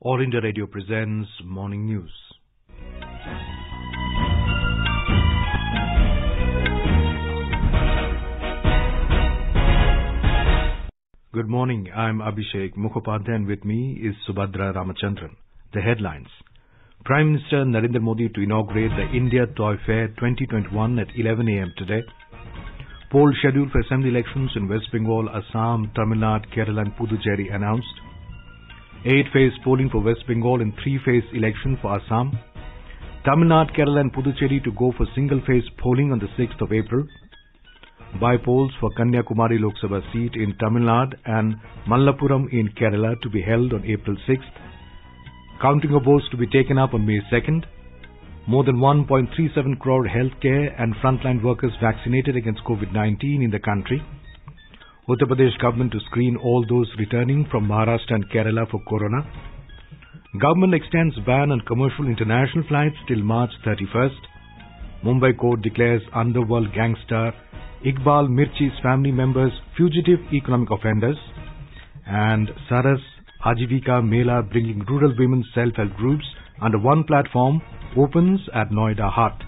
All India Radio presents Morning News. Good morning, I'm Abhishek Mukhopadhyay and with me is Subhadra Ramachandran. The headlines. Prime Minister Narendra Modi to inaugurate the India Toy Fair 2021 at 11 a.m. today. Poll schedule for assembly elections in West Bengal, Assam, Tamil Nadu, Kerala and Puducherry announced. 8-phase polling for West Bengal and 3-phase election for Assam. Tamil Nadu, Kerala and Puducherry to go for single-phase polling on the 6th of April. By-polls for Kanyakumari Lok Sabha seat in Tamil Nadu and Malappuram in Kerala to be held on April 6th. Counting of votes to be taken up on May 2nd. More than 1.37 crore healthcare and frontline workers vaccinated against COVID-19 in the country. Uttar Pradesh government to screen all those returning from Maharashtra and Kerala for corona. Government extends ban on commercial international flights till March 31st. Mumbai court declares underworld gangster Iqbal Mirchi's family members fugitive economic offenders. And Saras Ajivika Mela bringing rural women's self-help groups under one platform opens at Noida Haat.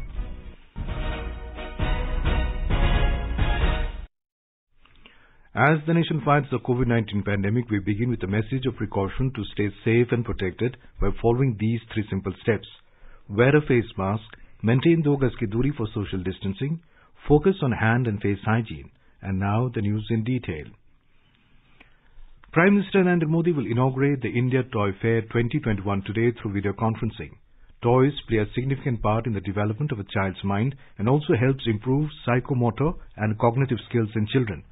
As the nation fights the COVID-19 pandemic, we begin with a message of precaution to stay safe and protected by following these 3 simple steps. Wear a face mask, maintain 2 gaz ki duri for social distancing, focus on hand and face hygiene. And now the news in detail. Prime Minister Narendra Modi will inaugurate the India Toy Fair 2021 today through video conferencing. Toys play a significant part in the development of a child's mind and also helps improve psychomotor and cognitive skills in children.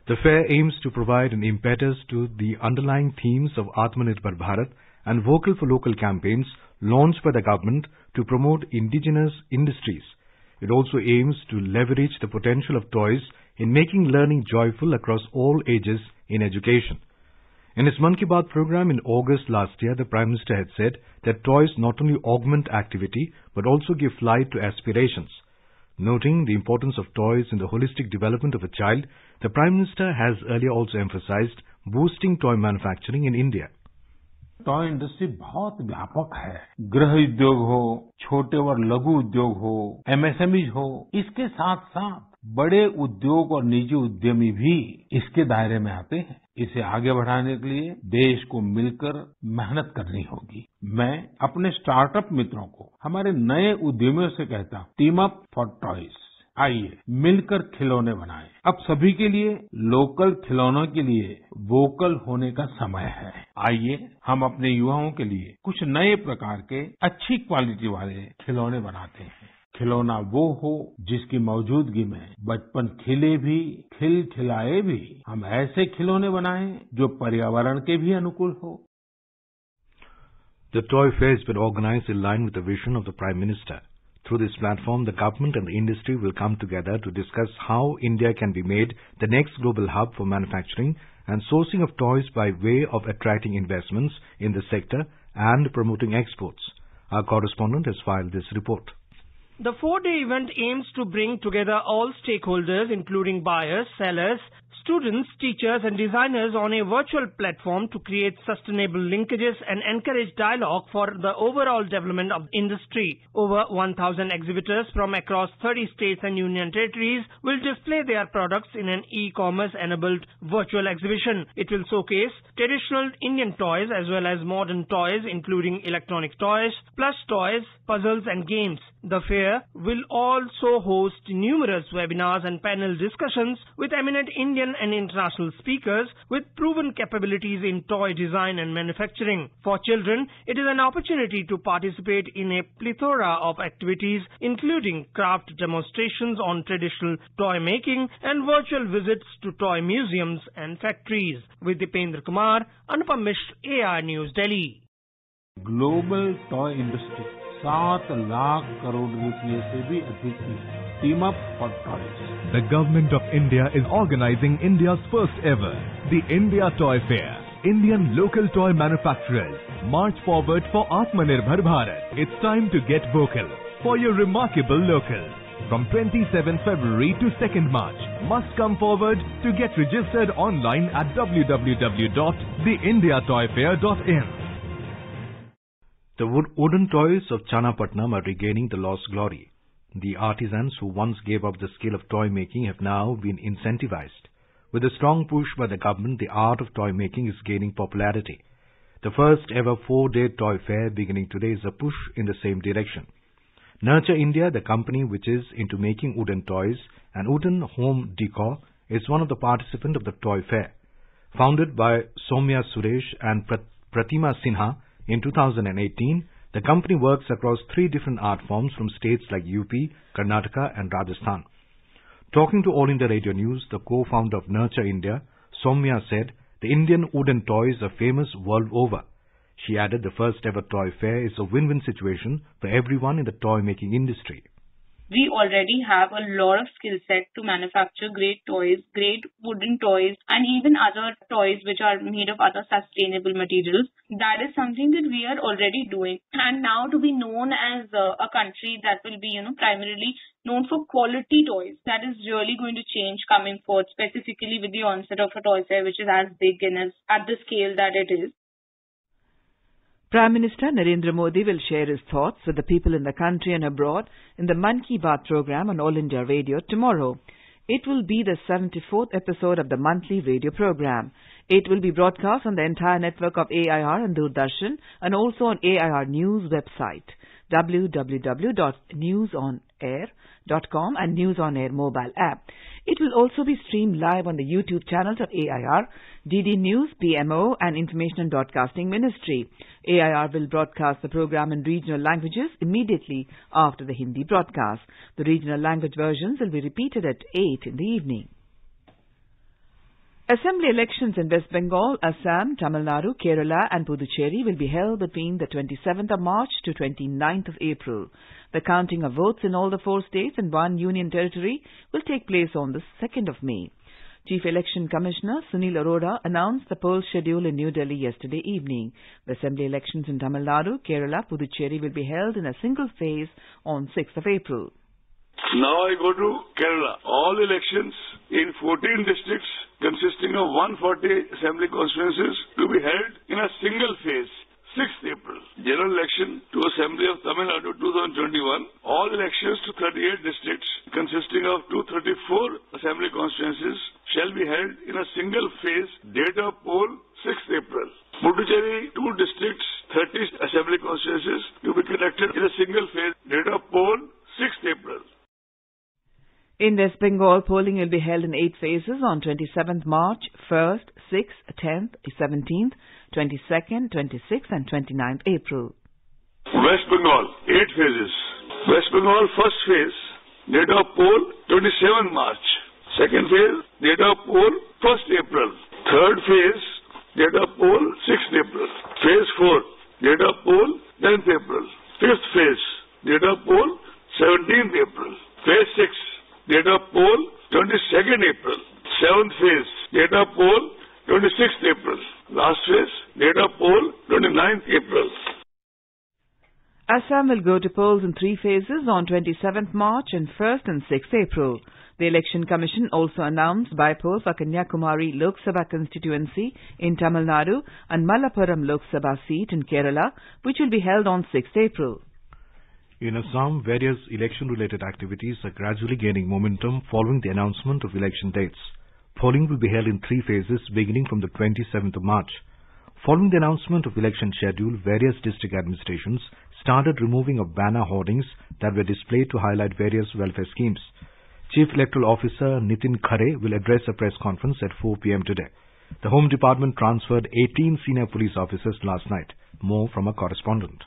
The fair aims to provide an impetus to the underlying themes of Atmanirbhar Bharat and Vocal for Local campaigns launched by the government to promote indigenous industries. It also aims to leverage the potential of toys in making learning joyful across all ages in education. In his Mann Ki Baat program in August last year, the Prime Minister had said that toys not only augment activity but also give flight to aspirations. Noting the importance of toys in the holistic development of a child, the Prime Minister has earlier also emphasized boosting toy manufacturing in India. Toy industry बहुत व्यापक है. गृह उद्योग हो, छोटे और लघु उद्योग हो, एमएसएमईज हो, इसके साथ साथ बड़े उद्योग और निजी उद्यमी भी इसके दायरे में आते हैं. इसे आगे बढ़ाने के लिए देश को मिलकर मेहनत करनी होगी. मैं अपने स्टार्टअप मित्रों को, हमारे नए उद्यमियों से कहता हूँ, टीम अप फॉर टॉयज. आइए मिलकर खिलौने बनाएं. अब सभी के लिए लोकल खिलौनों के लिए वोकल होने का समय है. आइए हम अपने युवाओं के लिए कुछ नए प्रकार के अच्छी क्वालिटी वाले खिलौने बनाते हैं. खिलौना वो हो जिसकी मौजूदगी में बचपन खिले भी, खिलखिलाए भी. हम ऐसे खिलौने बनाएं जो पर्यावरण के भी अनुकूल हो. The toy fair has been organized in line with the vision of the Prime Minister. Through this platform, the government and the industry will come together to discuss how India can be made the next global hub for manufacturing and sourcing of toys by way of attracting investments in the sector and promoting exports. Our correspondent has filed this report. The 4-day event aims to bring together all stakeholders, including buyers, sellers, students, teachers and designers on a virtual platform to create sustainable linkages and encourage dialogue for the overall development of industry. Over 1,000 exhibitors from across 30 states and union territories will display their products in an e-commerce enabled virtual exhibition. It will showcase traditional Indian toys as well as modern toys including electronic toys, plush toys, puzzles and games. The fair will also host numerous webinars and panel discussions with eminent Indian and international speakers with proven capabilities in toy design and manufacturing. For children, it is an opportunity to participate in a plethora of activities including craft demonstrations on traditional toy making and virtual visits to toy museums and factories. With Dipendra Kumar, Anupam Mishra, AI News, Delhi. Global toy industry 7 lakh crore रुपए से भी अधिक की है. Team up for toys. The Government of India is organizing India's first ever, the India Toy Fair. Indian local toy manufacturers march forward for Atmanirbhar Bharat. It's time to get vocal for your remarkable local. From 27 February to 2nd March, must come forward to get registered online at www.theindiatoyfair.in. The wooden toys of Chanapatnam are regaining the lost glory. The artisans who once gave up the skill of toy making have now been incentivized. With a strong push by the government, the art of toy making is gaining popularity. The first ever 4-day toy fair beginning today is a push in the same direction. Nurture India, the company which is into making wooden toys and wooden home decor, is one of the participants of the toy fair. Founded by Soumya Suresh and Pratima Sinha in 2018, the company works across 3 different art forms from states like UP, Karnataka and Rajasthan. Talking to All India Radio News, the co-founder of Nurture India, Soumya said, the Indian wooden toys are famous world over. She added the first ever toy fair is a win-win situation for everyone in the toy making industry. We already have a lot of skill set to manufacture great toys, great wooden toys, and even other toys which are made of other sustainable materials. That is something that we are already doing. And now to be known as a country that will be, primarily known for quality toys, that is really going to change coming forth, specifically with the onset of a toy fair which is as big and as at the scale that it is. Prime Minister Narendra Modi will share his thoughts with the people in the country and abroad in the Man Ki Baat program on All India Radio tomorrow. It will be the 74th episode of the monthly radio program. It will be broadcast on the entire network of AIR and Doordarshan and also on AIR News website, www.newsonair.com and News on Air mobile app. It will also be streamed live on the YouTube channels of AIR, DD News, PMO and Information and Broadcasting Ministry. AIR will broadcast the program in regional languages immediately after the Hindi broadcast. The regional language versions will be repeated at 8 in the evening. Assembly elections in West Bengal, Assam, Tamil Nadu, Kerala and Puducherry will be held between the 27th of March to 29th of April. The counting of votes in all the 4 states and 1 union territory will take place on the 2nd of May. Chief Election Commissioner Sunil Arora announced the poll schedule in New Delhi yesterday evening. The assembly elections in Tamil Nadu, Kerala, Puducherry will be held in a single phase on 6th of April. Now I go to Kerala. All elections in 14 districts consisting of 140 assembly constituencies to be held in a single phase. 6th April. General election to Assembly of Tamil Nadu 2021. All elections to 38 districts consisting of 234 assembly constituencies shall be held in a single phase. Date of poll 6th April. Puducherry 2 districts, 30 assembly constituencies to be conducted in a single phase. Date of poll 6th April. In West Bengal, polling will be held in 8 phases on 27th March, 1st, 6th, 10th, 17th, 22nd, 26th and 29th April. West Bengal, 8 phases. West Bengal, first phase, date of poll 27 March. Second phase, date of poll 1st April. Third phase, date of poll 6th April. Phase 4, date of poll 10th April. Fifth phase, date of poll 17th April. Phase 6, date of poll 22nd April. Seventh phase, date of poll 26th April. Last phase, date of poll 29th April. Assam will go to polls in 3 phases on 27th March and 1st and 6th April. The Election Commission also announced by-poll for Kanyakumari Lok Sabha constituency in Tamil Nadu and Malappuram Lok Sabha seat in Kerala, which will be held on 6th April. In Assam, various election-related activities are gradually gaining momentum following the announcement of election dates. Polling will be held in 3 phases beginning from the 27th of March. Following the announcement of election schedule, various district administrations started removing of banner hoardings that were displayed to highlight various welfare schemes. Chief Electoral Officer Nitin Khare will address a press conference at 4 p.m. today. The Home Department transferred 18 senior police officers last night. More from a correspondent.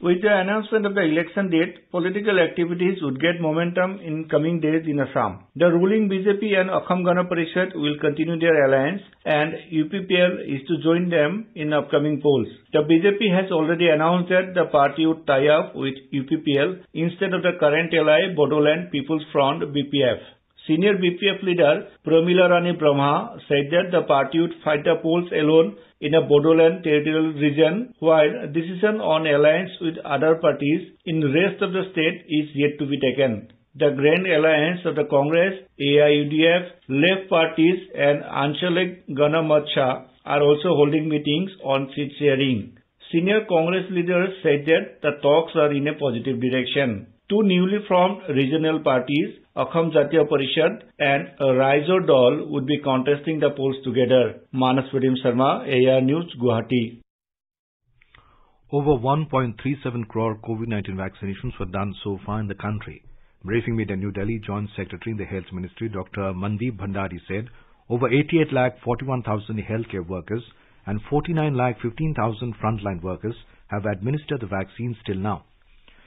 With the announcement of the election date, political activities would get momentum in coming days in Assam. The ruling BJP and Akham Gana Parishad will continue their alliance and UPPL is to join them in upcoming polls. The BJP has already announced that the party would tie up with UPPL instead of the current ally Bodoland People's Front BPF. Senior BPF leader Pramila Rani Brahma said that the party would fight the polls alone in a Bodoland territorial region, while decision on alliance with other parties in the rest of the state is yet to be taken. The Grand Alliance of the Congress, AIUDF, left parties and Anshalik Gana Moर्चा are also holding meetings on seat sharing. Senior Congress leaders said that the talks are in a positive direction. Two newly formed regional parties, Akham Jatiya Parishad and Raizo Dal, would be contesting the polls together. Manas Vidim Sharma, AR News, Guwahati. Over 1.37 crore COVID-19 vaccinations were done so far in the country. Briefing me at New Delhi, Joint Secretary in the Health Ministry, Dr. Mandeep Bhandari said over 88,41,000 healthcare workers and 49,15,000 frontline workers have administered the vaccines till now.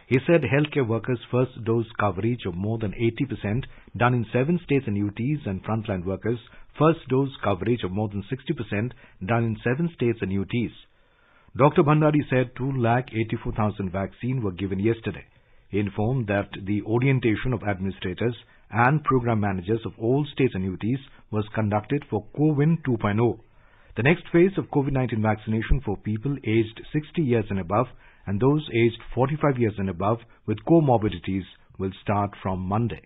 He said healthcare workers' first dose coverage of more than 80% done in 7 states and UTs, and frontline workers' first dose coverage of more than 60% done in 7 states and UTs. Dr. Bhandari said 2,84,000 vaccines were given yesterday. He informed that the orientation of administrators and program managers of all states and UTs was conducted for COVID 2.0. The next phase of COVID-19 vaccination for people aged 60 years and above and those aged 45 years and above with comorbidities will start from Monday.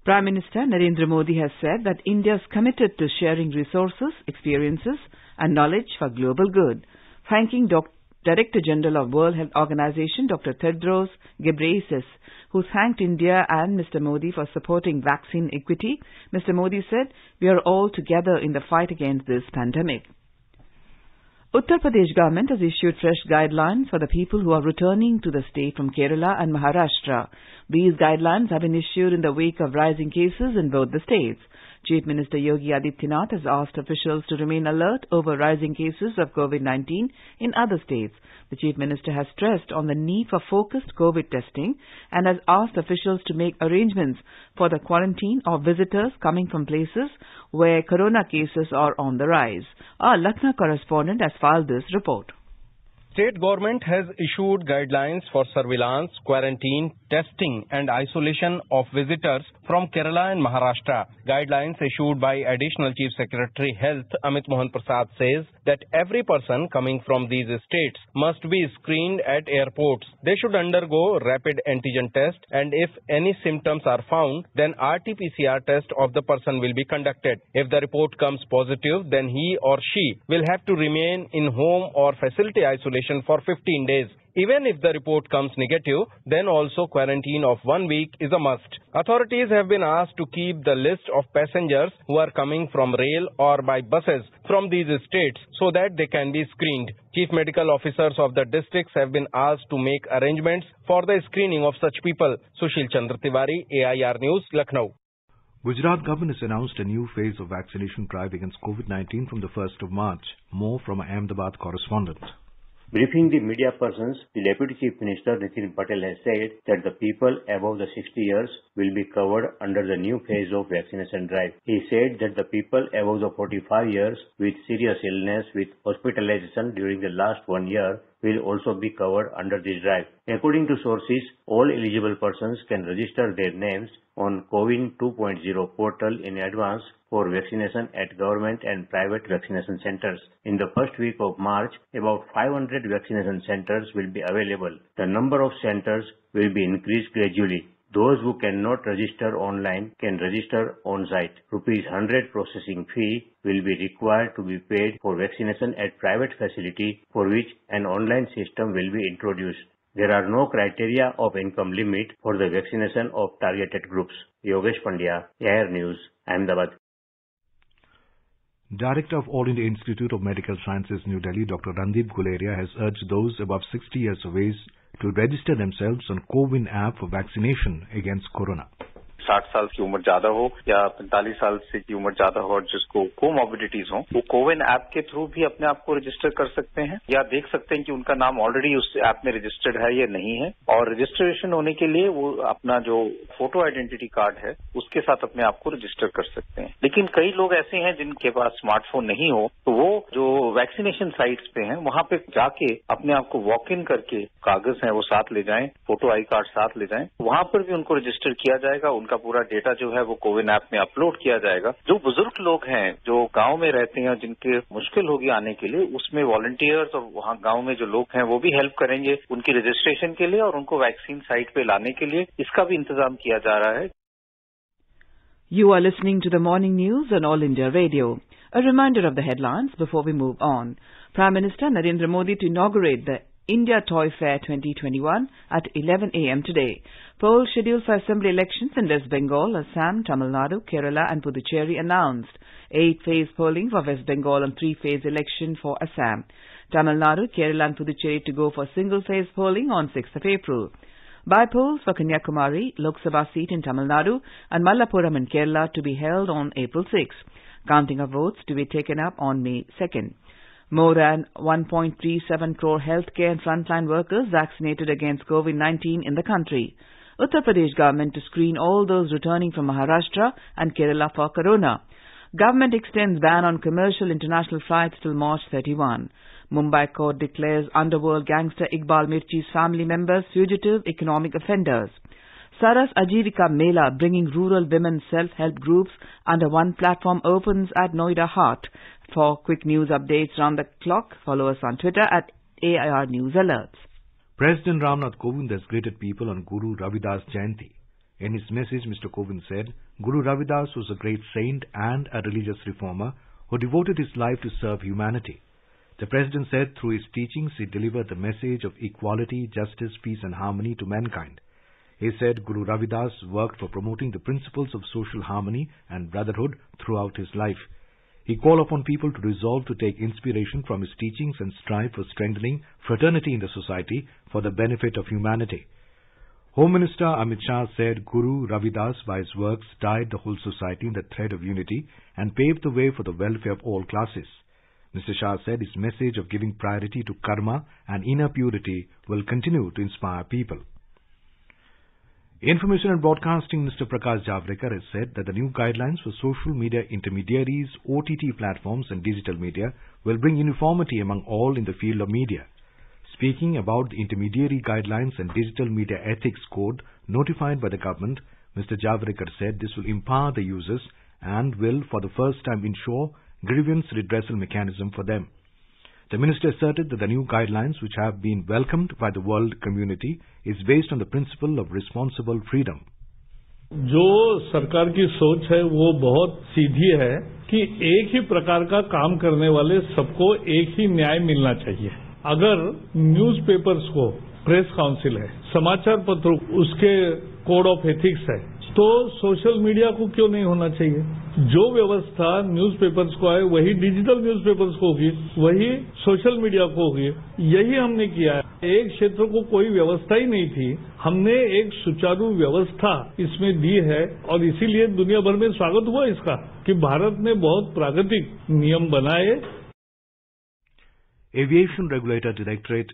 Prime Minister Narendra Modi has said that India is committed to sharing resources, experiences and knowledge for global good. Thanking Director General of World Health Organization Dr. Tedros Ghebreyesus, who thanked India and Mr. Modi for supporting vaccine equity, Mr. Modi said, "We are all together in the fight against this pandemic." Uttar Pradesh government has issued fresh guidelines for the people who are returning to the state from Kerala and Maharashtra. These guidelines have been issued in the wake of rising cases in both the states. Chief Minister Yogi Adityanath has asked officials to remain alert over rising cases of COVID-19 in other states. The Chief Minister has stressed on the need for focused COVID testing and has asked officials to make arrangements for the quarantine of visitors coming from places where corona cases are on the rise. Our Lucknow correspondent has filed this report. State government has issued guidelines for surveillance, quarantine, testing and isolation of visitors from Kerala and Maharashtra. Guidelines issued by Additional Chief Secretary Health Amit Mohan Prasad says that every person coming from these states must be screened at airports. They should undergo rapid antigen test, and if any symptoms are found, then RT-PCR test of the person will be conducted. If the report comes positive, then he or she will have to remain in home or facility isolation for 15 days. Even if the report comes negative, then also quarantine of 1 week is a must. Authorities have been asked to keep the list of passengers who are coming from rail or by buses from these states so that they can be screened. Chief medical officers of the districts have been asked to make arrangements for the screening of such people. Sushil Chandra Tiwari, AIR News, Lucknow. Gujarat government has announced a new phase of vaccination drive against COVID-19 from the 1st of March. More from our Ahmedabad correspondent. Briefing the media persons, the Deputy Chief Minister Nitin Patel has said that the people above the 60 years will be covered under the new phase of vaccination drive. He said that the people above the 45 years with serious illness with hospitalization during the last 1 year will also be covered under this drive. According to sources, all eligible persons can register their names on COVID 2.0 portal in advance for vaccination at government and private vaccination centers. In the first week of March, about 500 vaccination centers will be available. The number of centers will be increased gradually. Those who cannot register online can register on-site. ₹100 processing fee will be required to be paid for vaccination at private facility, for which an online system will be introduced. There are no criteria of income limit for the vaccination of targeted groups. Yogesh Pandya, AIR News, Ahmedabad. Director of All India Institute of Medical Sciences, New Delhi, Dr. Randeep Guleria has urged those above 60 years of age to register themselves on CoWIN app for vaccination against corona. 60 साल की उम्र ज्यादा हो या 45 साल से की उम्र ज्यादा हो और जिसको कोमॉर्बिडिटीज हो, वो कोविन ऐप के थ्रू भी अपने आप को रजिस्टर कर सकते हैं या देख सकते हैं कि उनका नाम ऑलरेडी उस ऐप में रजिस्टर्ड है या नहीं है। और रजिस्ट्रेशन होने के लिए वो अपना जो फोटो आइडेंटिटी कार्ड है उसके साथ अपने आप को रजिस्टर कर सकते हैं। लेकिन कई लोग ऐसे हैं जिनके पास स्मार्टफोन नहीं हो, तो वो जो वैक्सीनेशन साइट्स पे हैं वहां पे जाके अपने आप को वॉक इन करके कागज है वो साथ ले जाएं, फोटो आई कार्ड साथ ले जाएं, वहां पर भी उनको रजिस्टर किया जाएगा। उनका पूरा डेटा जो है वो कोविन ऐप में अपलोड किया जाएगा। जो बुजुर्ग लोग हैं जो गांव में रहते हैं जिनके मुश्किल होगी आने के लिए, उसमें वॉलंटियर्स और वहां गांव में जो लोग हैं वो भी हेल्प करेंगे उनकी रजिस्ट्रेशन के लिए और उनको वैक्सीन साइट पे लाने के लिए। इसका भी इंतजाम किया जा रहा है। You are listening to the morning news on All India Radio. A reminder of the headlines before we move on. Prime Minister Narendra Modi to inaugurate the India Toy Fair 2021 at 11 a.m. today. Polls scheduled for assembly elections in West Bengal, Assam, Tamil Nadu, Kerala and Puducherry announced. 8-phase polling for West Bengal and 3-phase election for Assam. Tamil Nadu, Kerala and Puducherry to go for single-phase polling on 6th of April. By polls for Kanyakumari, Lok Sabha seat in Tamil Nadu and Malappuram in Kerala to be held on April 6. Counting of votes to be taken up on May 2nd. More than 1.37 crore healthcare and frontline workers vaccinated against COVID-19 in the country. Uttar Pradesh government to screen all those returning from Maharashtra and Kerala for corona. Government extends ban on commercial international flights till March 31. Mumbai court declares underworld gangster Iqbal Mirchi's family members fugitive economic offenders. Saras Ajivika Mela, bringing rural women self-help groups under one platform, opens at Noida Heart. For quick news updates round the clock, follow us on Twitter at AIR News Alerts. President Ramnath Kovind has greeted people on Guru Ravidas Jayanti. In his message, Mr. Kovind said, Guru Ravidas was a great saint and a religious reformer who devoted his life to serve humanity. The President said through his teachings he delivered the message of equality, justice, peace and harmony to mankind. He said Guru Ravidas worked for promoting the principles of social harmony and brotherhood throughout his life. He called upon people to resolve to take inspiration from his teachings and strive for strengthening fraternity in the society for the benefit of humanity. Home Minister Amit Shah said Guru Ravidas by his works tied the whole society in the thread of unity and paved the way for the welfare of all classes. Mr. Shah said his message of giving priority to karma and inner purity will continue to inspire people. Information and Broadcasting Minister Prakash Javadekar has said that the new guidelines for social media intermediaries, OTT platforms and digital media will bring uniformity among all in the field of media. Speaking about the intermediary guidelines and digital media ethics code notified by the government, Mr. Javadekar said this will empower the users and will for the first time ensure grievance redressal mechanism for them. The minister asserted that the new guidelines, which have been welcomed by the world community, is based on the principle of responsible freedom. जो सरकार की सोच है वो बहुत सीधी है कि एक ही प्रकार का काम करने वाले सबको एक ही न्याय मिलना चाहिए। अगर न्यूज़पेपर्स को प्रेस काउंसिल है, समाचार पत्रों उसके कोड ऑफ एथिक्स है, तो सोशल मीडिया को क्यों नहीं होना चाहिए? जो व्यवस्था न्यूज़पेपर्स को है वही डिजिटल न्यूज़पेपर्स को होगी, वही सोशल मीडिया को होगी। यही हमने किया है। एक क्षेत्र को कोई व्यवस्था ही नहीं थी, हमने एक सुचारू व्यवस्था इसमें दी है और इसीलिए दुनिया भर में स्वागत हुआ इसका कि भारत ने बहुत प्राकृतिक नियम बनाए। Aviation Regulator Directorate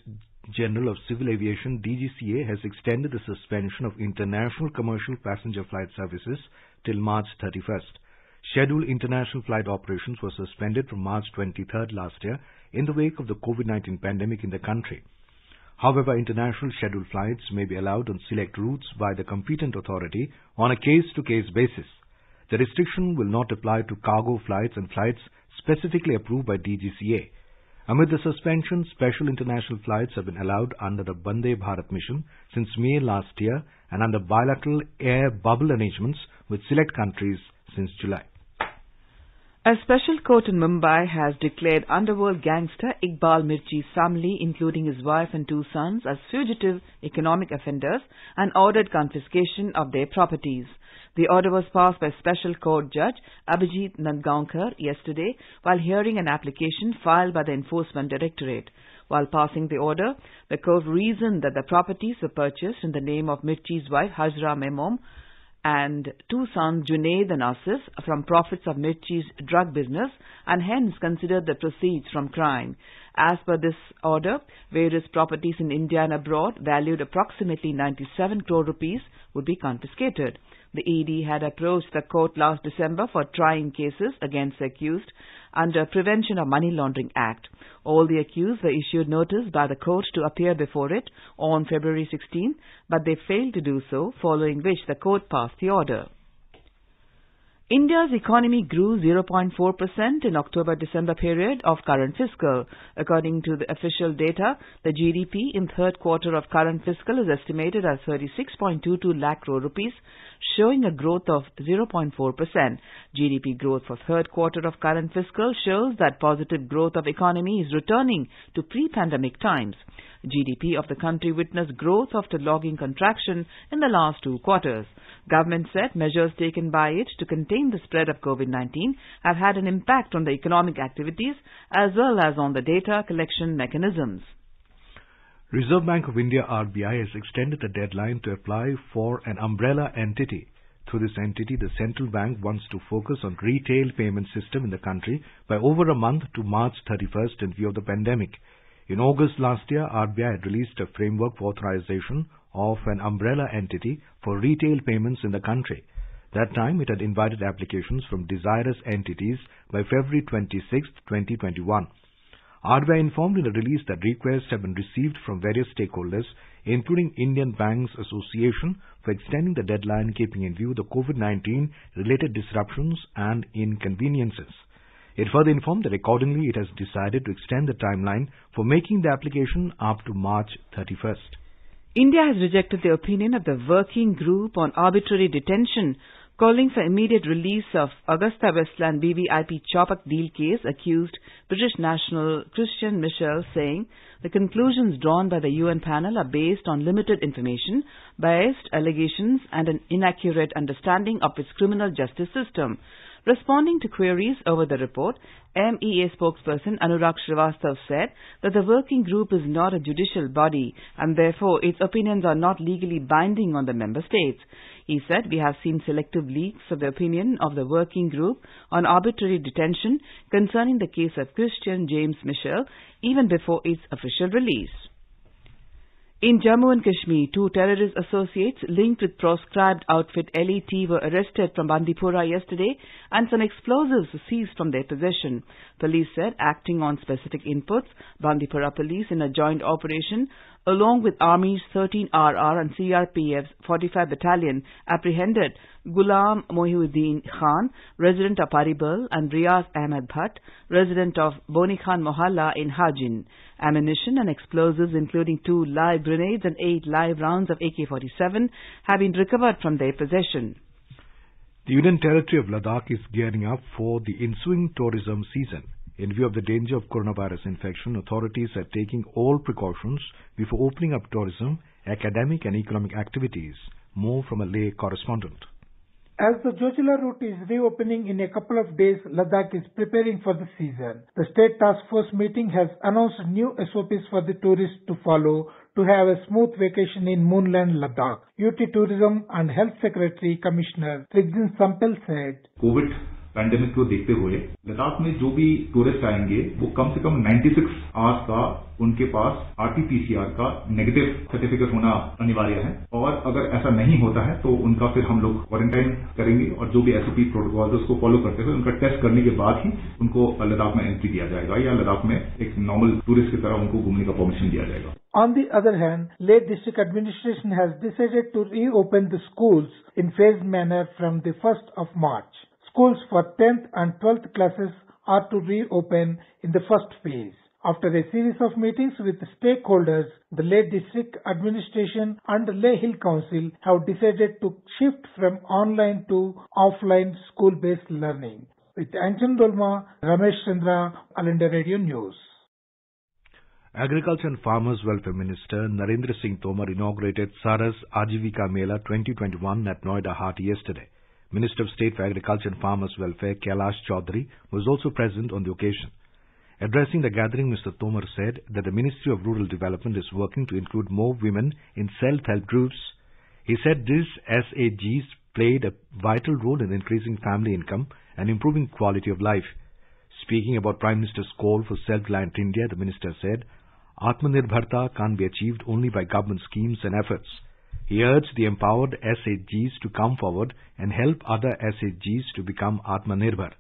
General of Civil Aviation DGCA has extended the suspension of international commercial passenger flight services till March 31st. Scheduled international flight operations were suspended from March 23rd last year in the wake of the COVID-19 pandemic in the country. However, international scheduled flights may be allowed on select routes by the competent authority on a case-to-case basis. The restriction will not apply to cargo flights and flights specifically approved by DGCA. Amid the suspension, special international flights have been allowed under the Vande Bharat mission since May last year and under bilateral air bubble arrangements with select countries since July. A special court in Mumbai has declared underworld gangster Iqbal Mirchi's family, including his wife and 2 sons, as fugitive economic offenders and ordered confiscation of their properties. The order was passed by Special Court Judge Abhijit Nadgaonkar yesterday while hearing an application filed by the Enforcement Directorate. While passing the order, the court reasoned that the properties were purchased in the name of Mirchi's wife Hajra Memom and 2 sons Junaid and Asif from profits of Mirchi's drug business and hence considered the proceeds from crime. As per this order, various properties in India and abroad valued approximately 97 crore rupees would be confiscated. The ED had approached the court last December for trying cases against the accused under Prevention of Money Laundering Act. All the accused were issued notice by the court to appear before it on February 16, but they failed to do so, following which the court passed the order. India's economy grew 0.4% in October-December period of current fiscal. According to the official data, the GDP in third quarter of current fiscal is estimated at 36.22 lakh crore rupees, showing a growth of 0.4%. GDP growth for third quarter of current fiscal shows that positive growth of economy is returning to pre-pandemic times. GDP of the country witnessed growth after logging contraction in the last 2 quarters. Government said measures taken by it to contain the spread of COVID-19 have had an impact on the economic activities as well as on the data collection mechanisms. Reserve Bank of India RBI has extended the deadline to apply for an umbrella entity. Through this entity, the central bank wants to focus on retail payment system in the country by over a month to March 31st in view of the pandemic. In August last year, RBI had released a framework for authorization of an umbrella entity for retail payments in the country. That time, it had invited applications from desirous entities by February 26, 2021. RBI informed in a release that requests have been received from various stakeholders, including Indian Banks Association, for extending the deadline keeping in view the COVID-19 related disruptions and inconveniences. It further informed that accordingly it has decided to extend the timeline for making the application up to March 31st. India has rejected the opinion of the working group on arbitrary detention, calling for immediate release of Augusta Westland BVIP Chopak deal case accused British national Christian Michel, saying the conclusions drawn by the UN panel are based on limited information, biased allegations and an inaccurate understanding of its criminal justice system. Responding to queries over the report, MEA spokesperson Anurag Srivastav said that the working group is not a judicial body and therefore its opinions are not legally binding on the member states. He said, "We have seen selective leaks of the opinion of the working group on arbitrary detention concerning the case of Christian James Michel even before its official release." In Jammu and Kashmir, 2 terrorist associates linked with proscribed outfit LET were arrested from Bandipora yesterday and some explosives seized from their possession. Police said, acting on specific inputs, Bandipora police in a joint operation along with Army's 13 RR and CRPF's 45 Battalion apprehended Ghulam Mohiuddin Khan, resident of Paribal, and Riyaz Ahmed Bhatt, resident of Boni Khan Mohalla in Hajin. Ammunition and explosives including 2 live grenades and 8 live rounds of AK-47 have been recovered from their possession. The Union Territory of Ladakh is gearing up for the ensuing tourism season. In view of the danger of coronavirus infection, authorities are taking all precautions before opening up tourism, academic and economic activities. More from a Leh correspondent. As the Jojila route is reopening in a couple of days, Ladakh is preparing for the season. The State Task Force meeting has announced new SOPs for the tourists to follow to have a smooth vacation in Moonland, Ladakh. UT Tourism and Health Secretary Commissioner Trigzin Sampel said, COVID pandemic को देखते हुए लद्दाख में जो भी tourist आएंगे वो कम से कम 96 hours का उनके पास RT-PCR का नेगेटिव सर्टिफिकेट होना अनिवार्य है और अगर ऐसा नहीं होता है तो उनका फिर हम लोग क्वारंटाइन करेंगे और जो भी SOP प्रोटोकॉल है उसको फॉलो करते हुए उनका टेस्ट करने के बाद ही उनको लद्दाख में एंट्री दिया जाएगा या लद्दाख में एक नॉर्मल टूरिस्ट की तरह उनको घूमने का परमिशन दिया जाएगा. On the other hand, Leh District Administration has decided to reopen the schools in phased manner from the 1st of March. Schools for 10th and 12th classes are to reopen in the first phase. After a series of meetings with stakeholders, the Leh District Administration and the Leh Hill Council have decided to shift from online to offline school-based learning. With Anjan Dolma, Ramesh Chandra, All India Radio News. Agriculture and Farmers Welfare Minister Narendra Singh Tomar inaugurated Saras Ajivika Mela 2021 at Noida Hart yesterday. Minister of State for Agriculture and Farmers Welfare Kailash Chaudhary was also present on the occasion. Addressing the gathering, Mr. Tomar said that the Ministry of Rural Development is working to include more women in self-help groups. He said these SAGs played a vital role in increasing family income and improving quality of life. Speaking about Prime Minister's call for self-reliant India, the minister said, Atmanirbharta can't be achieved only by government schemes and efforts. He urged the empowered SAGs to come forward and help other SAGs to become Atmanirbhar.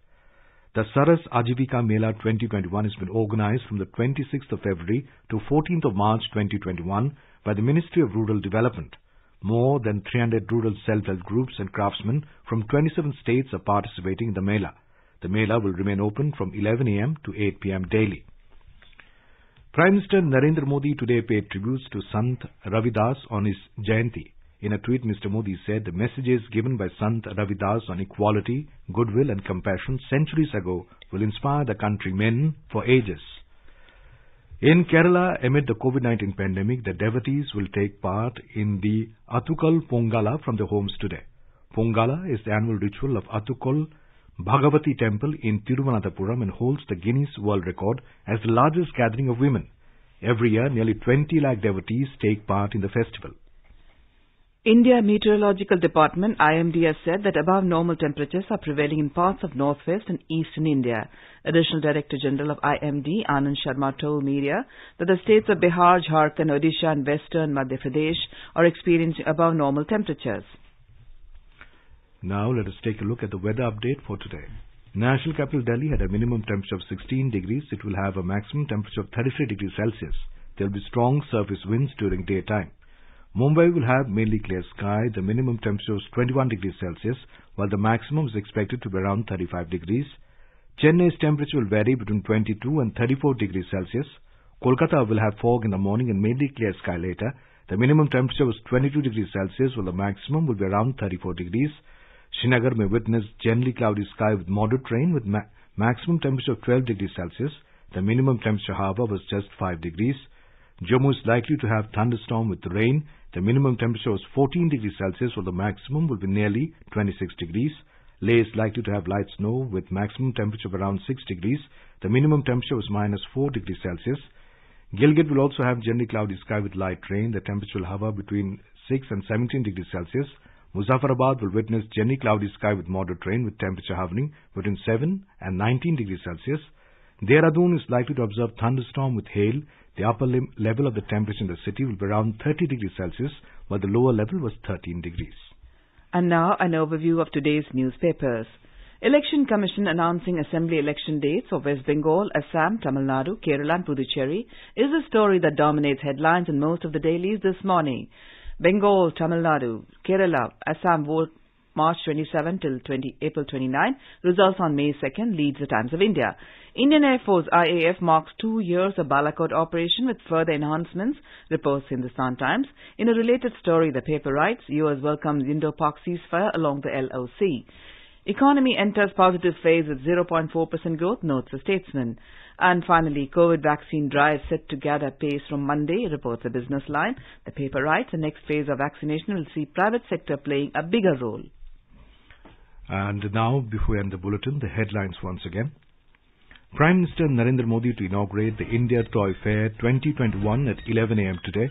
The Saras Ajivika Mela 2021 has been organized from the 26th of February to 14th of March 2021 by the Ministry of Rural Development. More than 300 rural self-help groups and craftsmen from 27 states are participating in the Mela. The Mela will remain open from 11 a.m. to 8 p.m. daily. Prime Minister Narendra Modi today paid tributes to Sant Ravidas on his Jayanti. In a tweet, Mr. Modi said the messages given by Sant Ravidas on equality, goodwill and compassion centuries ago will inspire the countrymen for ages. In Kerala, amid the COVID-19 pandemic, the devotees will take part in the Athukal Pongala from their homes today. Pongala is the annual ritual of Athukal Bhagavati Temple in Tiruvananthapuram and holds the Guinness World Record as the largest gathering of women. Every year, nearly 20 lakh devotees take part in the festival. India Meteorological Department IMD has said that above normal temperatures are prevailing in parts of northwest and eastern India. Additional Director General of IMD Anand Sharma told media that the states of Bihar, Jharkhand, Odisha and western Madhya Pradesh are experiencing above normal temperatures. Now let us take a look at the weather update for today. National capital Delhi had a minimum temperature of 16 degrees. It will have a maximum temperature of 33 degrees Celsius. There will be strong surface winds during daytime. Mumbai will have mainly clear sky. The minimum temperature is 21 degrees Celsius, while the maximum is expected to be around 35 degrees. Chennai's temperature will vary between 22 and 34 degrees Celsius. Kolkata will have fog in the morning and mainly clear sky later. The minimum temperature was 22 degrees Celsius, while the maximum will be around 34 degrees. Srinagar may witness generally cloudy sky with moderate rain with maximum temperature of 12 degrees Celsius. The minimum temperature, however, was just 5 degrees. Jammu is likely to have thunderstorm with rain. The minimum temperature was 14 degrees Celsius, while the maximum will be nearly 26 degrees. Leh is likely to have light snow with maximum temperature of around 6 degrees. The minimum temperature was minus 4 degrees Celsius. Gilgit will also have generally cloudy sky with light rain. The temperature will hover between 6 and 17 degrees Celsius. Muzaffarabad will witness generally cloudy sky with moderate rain with temperature hovering between 7 and 19 degrees Celsius. Dehradun is likely to observe thunderstorm with hail. The upper level of the temperature in the city will be around 30 degrees Celsius, while the lower level was 13 degrees. And now an overview of today's newspapers. Election Commission announcing assembly election dates for West Bengal, Assam, Tamil Nadu, Kerala and Puducherry is a story that dominates headlines in most of the dailies this morning. Bengal, Tamil Nadu, Kerala, Assam vote March 27 till April 29. Results on May 2nd leads the Times of India. Indian Air Force IAF marks 2 years of Balakot operation with further enhancements, reports Hindustan Times. In a related story, the paper writes, US welcomes Indo-Pak ceasefire along the LOC. Economy enters positive phase with 0.4% growth, notes the Statesman. And finally, COVID vaccine drive set to gather pace from Monday, reports the Business Line. The paper writes, the next phase of vaccination will see private sector playing a bigger role. And now, before we end the bulletin, the headlines once again. Prime Minister Narendra Modi to inaugurate the India Toy Fair 2021 at 11 a.m. today.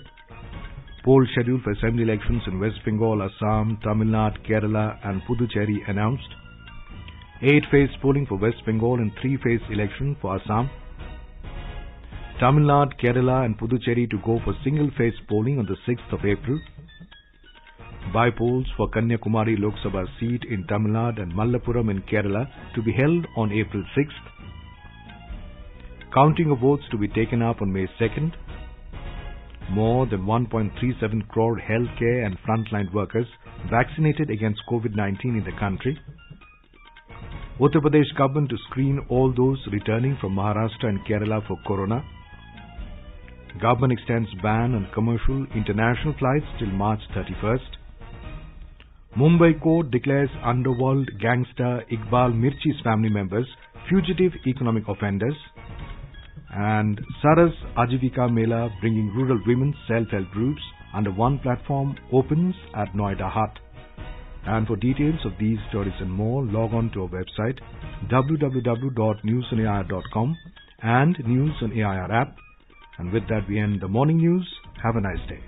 Poll schedule for assembly elections in West Bengal, Assam, Tamil Nadu, Kerala and Puducherry announced. 8-phase polling for West Bengal and 3-phase election for Assam. Tamil Nadu, Kerala and Puducherry to go for single-phase polling on the 6th of April. By-polls for Kanyakumari Lok Sabha seat in Tamil Nadu and Malappuram in Kerala to be held on April 6th. Counting of votes to be taken up on May 2nd. More than 1.37 crore healthcare and frontline workers vaccinated against COVID-19 in the country. Uttar Pradesh government to screen all those returning from Maharashtra and Kerala for corona. Government extends ban on commercial international flights till March 31st. Mumbai court declares underworld gangster Iqbal Mirchi's family members fugitive economic offenders. And Saras Ajivika Mela, bringing rural women's self-help groups under one platform, opens at Noida Hut. And for details of these stories and more, log on to our website www.newsonair.com and News on AIR app. And with that, we end the morning news. Have a nice day.